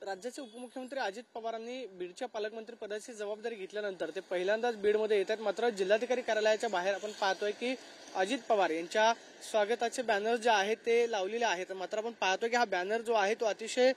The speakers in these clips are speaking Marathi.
राज्याचे उपमुख्यमंत्री अजित पवारांनी बीडच्या पालकमंत्री पदाची जबाबदारी घेतल्यानंतर ते पहिल्यांदाच बीडमध्ये येतात। मात्र जिल्हाधिकारी कार्यालयाच्या बाहेर आपण पाहतोय की अजित पवार यांच्या स्वागताचे बॅनर जे आहेत ते लावलेले आहेत। मात्र आपण पाहतोय की हा बॅनर जो आहे तो अतिशय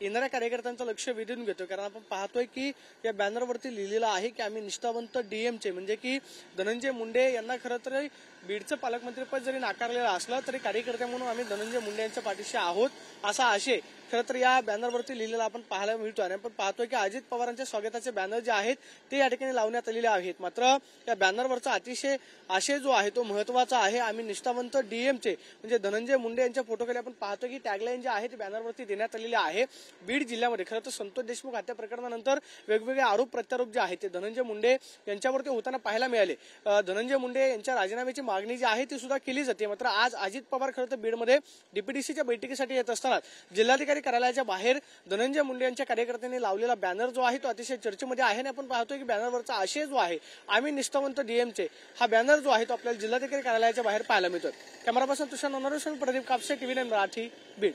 येणाऱ्या कार्यकर्त्यांचं लक्ष वेधून घेतो, कारण आपण पाहतोय की या बॅनरवरती लिहिलेलं आहे की आम्ही निष्ठावंत डीएमचे म्हणजे की धनंजय मुंडे यांना खरं तर बीडचं पालकमंत्रीपद जरी नाकारलेलं असलं तरी कार्यकर्ते म्हणून आम्ही धनंजय मुंडे यांच्या पाठीशी आहोत असा आशय खरं तर या बॅनरवरती लिहिलेला आपण पाहायला मिळतो। आणि आपण पाहतोय की अजित पवारांच्या स्वागताचे बॅनर जे आहेत ते या ठिकाणी लावण्यात आलेले आहेत। मात्र या बॅनरवरचा अतिशय आशय जो आहे तो महत्वाचा आहे, आम्ही निष्ठावंत डीएमचे म्हणजे धनंजय मुंडे यांच्या फोटोखाली आपण पाहतोय की टॅगलाईन जे आहे ते बॅनरवरती देण्यात आलेले आहे। बीड जिल्ह्यामध्ये खरं तर संतोष देशमुख हत्या प्रकरणानंतर वेगवेगळे आरोप प्रत्यारोप जे आहेत ते धनंजय मुंडे यांच्यावरती होताना पाहायला मिळाले। धनंजय मुंडे यांच्या राजीनाम्याची मागणी जी आहे ती सुद्धा केली जाते। मात्र आज अजित पवार खरं तर बीडमध्ये डीपीडीसीच्या बैठकीसाठी येत असताना जिल्हाधिकारी कार्यालयाच्या बाहेर धनंजय मुंडे यांच्या कार्यकर्त्यांनी लावलेला बॅनर जो आहे तो अतिशय चर्चेमध्ये आहे। आणि आपण पाहतोय की बॅनरवरचा आशय जो आहे आम्ही निष्ठावंत डीएमचे हा बॅनर जो आहे तो आपल्याला जिल्हाधिकारी कार्यालयाच्या बाहेर पाहायला मिळतोय। कॅमेरा पर्सन तुषार नवरोशन, प्रदीप कापसे, टीव्ही9 मराठी, बीड।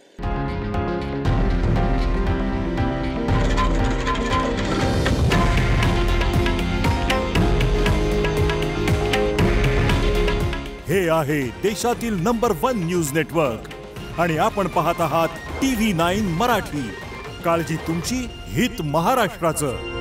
हे आहे देशातील नंबर 1 न्यूज नेटवर्क आणि आपण पाहत आहात टीव्ही 9 मराठी। काळजी तुमची, हित महाराष्ट्राचं।